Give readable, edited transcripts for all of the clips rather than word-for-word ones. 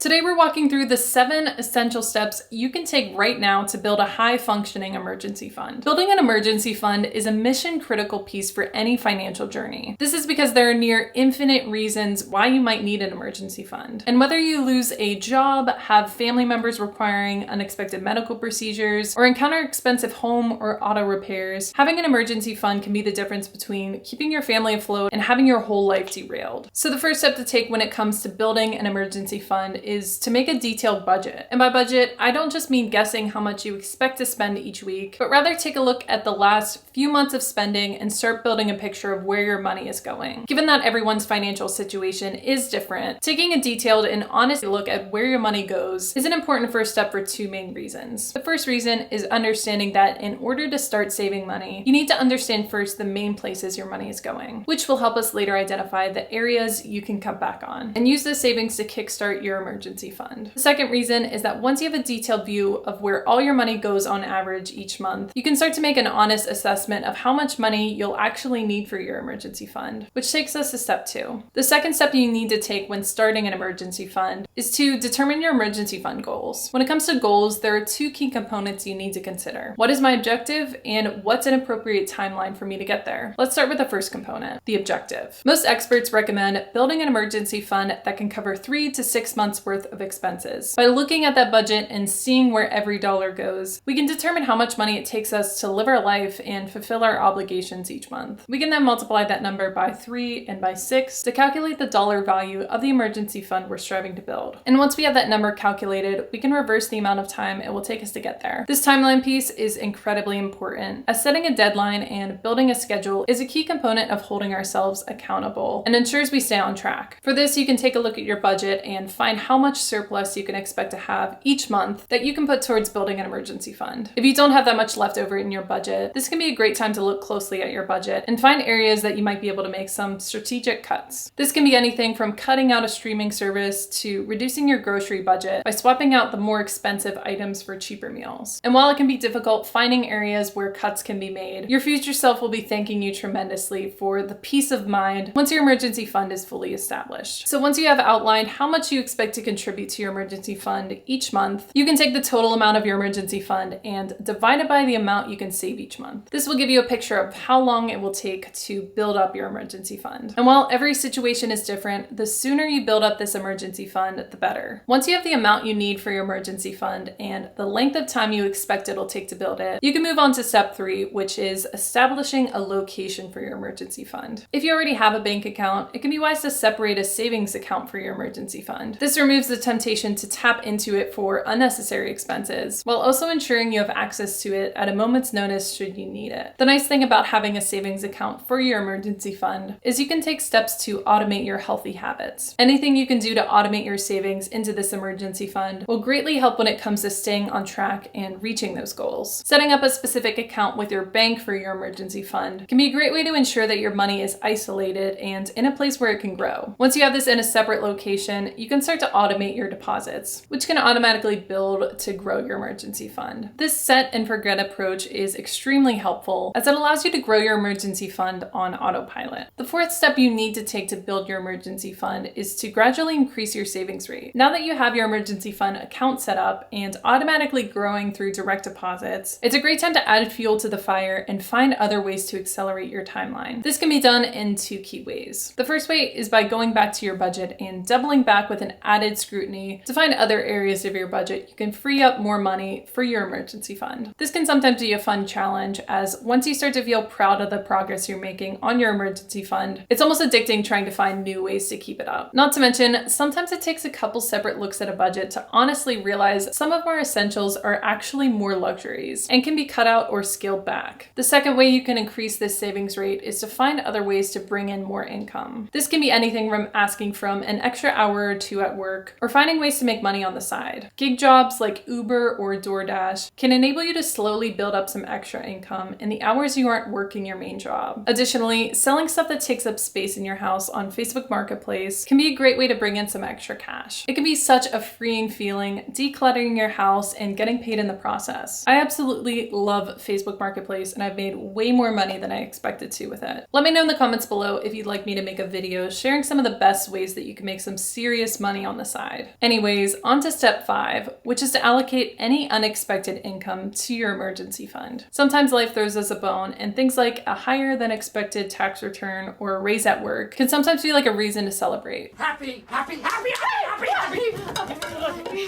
Today we're walking through the 7 essential steps you can take right now to build a high-functioning emergency fund. Building an emergency fund is a mission-critical piece for any financial journey. This is because there are near infinite reasons why you might need an emergency fund. And whether you lose a job, have family members requiring unexpected medical procedures, or encounter expensive home or auto repairs, having an emergency fund can be the difference between keeping your family afloat and having your whole life derailed. So the first step to take when it comes to building an emergency fund is to make a detailed budget. And by budget, I don't just mean guessing how much you expect to spend each week, but rather take a look at the last few months of spending and start building a picture of where your money is going. Given that everyone's financial situation is different, taking a detailed and honest look at where your money goes is an important first step for 2 main reasons. The first reason is understanding that in order to start saving money, you need to understand first the main places your money is going, which will help us later identify the areas you can cut back on and use the savings to kickstart your emergency fund. The second reason is that once you have a detailed view of where all your money goes on average each month, you can start to make an honest assessment of how much money you'll actually need for your emergency fund, which takes us to step 2. The second step you need to take when starting an emergency fund is to determine your emergency fund goals. When it comes to goals, there are 2 key components you need to consider. What is my objective and what's an appropriate timeline for me to get there? Let's start with the first component, the objective. Most experts recommend building an emergency fund that can cover 3 to 6 months worth of expenses. By looking at that budget and seeing where every dollar goes, we can determine how much money it takes us to live our life and fulfill our obligations each month. We can then multiply that number by 3 and by 6 to calculate the dollar value of the emergency fund we're striving to build. And once we have that number calculated, we can reverse the amount of time it will take us to get there. This timeline piece is incredibly important, as setting a deadline and building a schedule is a key component of holding ourselves accountable and ensures we stay on track. For this, you can take a look at your budget and find how much surplus you can expect to have each month that you can put towards building an emergency fund. If you don't have that much left over in your budget, this can be a great time to look closely at your budget and find areas that you might be able to make some strategic cuts. This can be anything from cutting out a streaming service to reducing your grocery budget by swapping out the more expensive items for cheaper meals. And while it can be difficult finding areas where cuts can be made, your future self will be thanking you tremendously for the peace of mind once your emergency fund is fully established. So once you have outlined how much you expect to contribute to your emergency fund each month, you can take the total amount of your emergency fund and divide it by the amount you can save each month. This will give you a picture of how long it will take to build up your emergency fund. And while every situation is different, the sooner you build up this emergency fund, the better. Once you have the amount you need for your emergency fund and the length of time you expect it'll take to build it, you can move on to step 3, which is establishing a location for your emergency fund. If you already have a bank account, it can be wise to separate a savings account for your emergency fund. This removes the temptation to tap into it for unnecessary expenses, while also ensuring you have access to it at a moment's notice should you need it. The nice thing about having a savings account for your emergency fund is you can take steps to automate your healthy habits. Anything you can do to automate your savings into this emergency fund will greatly help when it comes to staying on track and reaching those goals. Setting up a specific account with your bank for your emergency fund can be a great way to ensure that your money is isolated and in a place where it can grow. Once you have this in a separate location, you can start to automate your deposits, which can automatically build to grow your emergency fund. This set and forget approach is extremely helpful as it allows you to grow your emergency fund on autopilot. The fourth step you need to take to build your emergency fund is to gradually increase your savings rate. Now that you have your emergency fund account set up and automatically growing through direct deposits, it's a great time to add fuel to the fire and find other ways to accelerate your timeline. This can be done in 2 key ways. The first way is by going back to your budget and doubling back with an added scrutiny to find other areas of your budget you can free up more money for your emergency fund. This can sometimes be a fun challenge, as once you start to feel proud of the progress you're making on your emergency fund, it's almost addicting trying to find new ways to keep it up. Not to mention, sometimes it takes a couple separate looks at a budget to honestly realize some of our essentials are actually more luxuries and can be cut out or scaled back. The second way you can increase this savings rate is to find other ways to bring in more income. This can be anything from asking from an extra hour or 2 at work, or finding ways to make money on the side. Gig jobs like Uber or DoorDash can enable you to slowly build up some extra income in the hours you aren't working your main job. Additionally, selling stuff that takes up space in your house on Facebook Marketplace can be a great way to bring in some extra cash. It can be such a freeing feeling decluttering your house and getting paid in the process. I absolutely love Facebook Marketplace, and I've made way more money than I expected to with it. Let me know in the comments below if you'd like me to make a video sharing some of the best ways that you can make some serious money on the side. Anyways, on to step 5, which is to allocate any unexpected income to your emergency fund. Sometimes life throws us a bone, and things like a higher than expected tax return or a raise at work can sometimes be like a reason to celebrate. Happy, happy, happy, happy, happy, happy.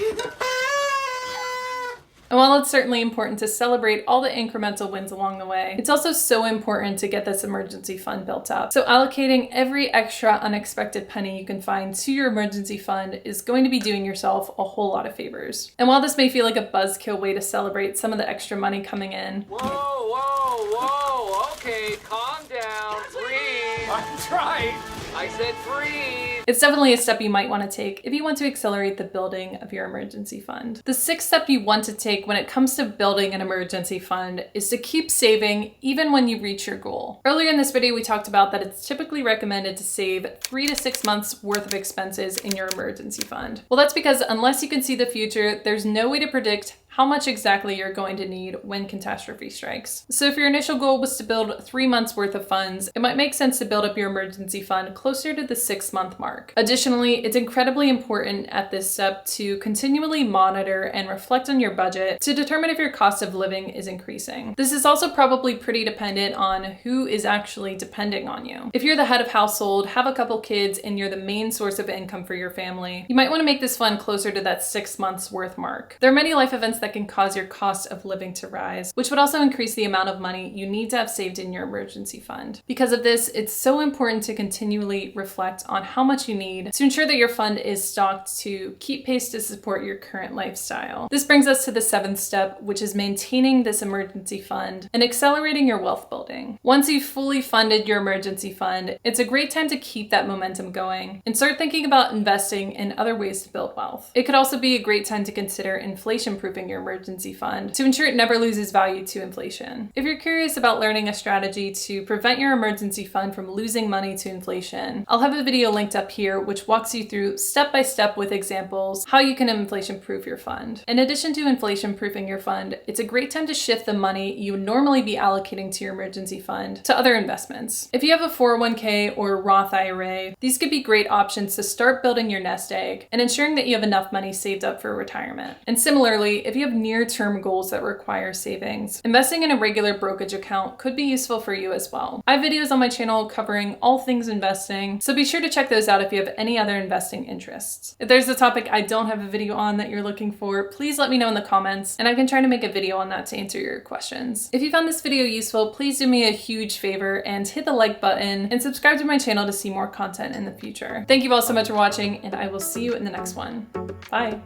And while it's certainly important to celebrate all the incremental wins along the way, it's also so important to get this emergency fund built up. So allocating every extra unexpected penny you can find to your emergency fund is going to be doing yourself a whole lot of favors. And while this may feel like a buzzkill way to celebrate some of the extra money coming in, Whoa, whoa, whoa, okay, calm down, breathe. I'm trying. I said breathe. it's definitely a step you might want to take if you want to accelerate the building of your emergency fund. The 6th step you want to take when it comes to building an emergency fund is to keep saving even when you reach your goal. Earlier in this video, we talked about that it's typically recommended to save 3 to 6 months worth of expenses in your emergency fund. Well, that's because unless you can see the future, there's no way to predict how much exactly you're going to need when catastrophe strikes. So if your initial goal was to build 3 months worth of funds, it might make sense to build up your emergency fund closer to the 6-month mark. Additionally, it's incredibly important at this step to continually monitor and reflect on your budget to determine if your cost of living is increasing. This is also probably pretty dependent on who is actually depending on you. If you're the head of household, have a couple kids, and you're the main source of income for your family, you might want to make this fund closer to that 6 months worth mark. There are many life events that can cause your cost of living to rise, which would also increase the amount of money you need to have saved in your emergency fund. Because of this, it's so important to continually reflect on how much you need to ensure that your fund is stocked to keep pace to support your current lifestyle. This brings us to the 7th step, which is maintaining this emergency fund and accelerating your wealth building. Once you've fully funded your emergency fund, it's a great time to keep that momentum going and start thinking about investing in other ways to build wealth. It could also be a great time to consider inflation-proofing your emergency fund to ensure it never loses value to inflation. If you're curious about learning a strategy to prevent your emergency fund from losing money to inflation, I'll have a video linked up here which walks you through step by step with examples how you can inflation-proof your fund. In addition to inflation-proofing your fund, it's a great time to shift the money you would normally be allocating to your emergency fund to other investments. If you have a 401k or Roth IRA, these could be great options to start building your nest egg and ensuring that you have enough money saved up for retirement. And similarly, if you have near-term goals that require savings, investing in a regular brokerage account could be useful for you as well. I have videos on my channel covering all things investing, so be sure to check those out if you have any other investing interests. If there's a topic I don't have a video on that you're looking for, please let me know in the comments and I can try to make a video on that to answer your questions. If you found this video useful, please do me a huge favor and hit the like button and subscribe to my channel to see more content in the future. Thank you all so much for watching, and I will see you in the next one. Bye.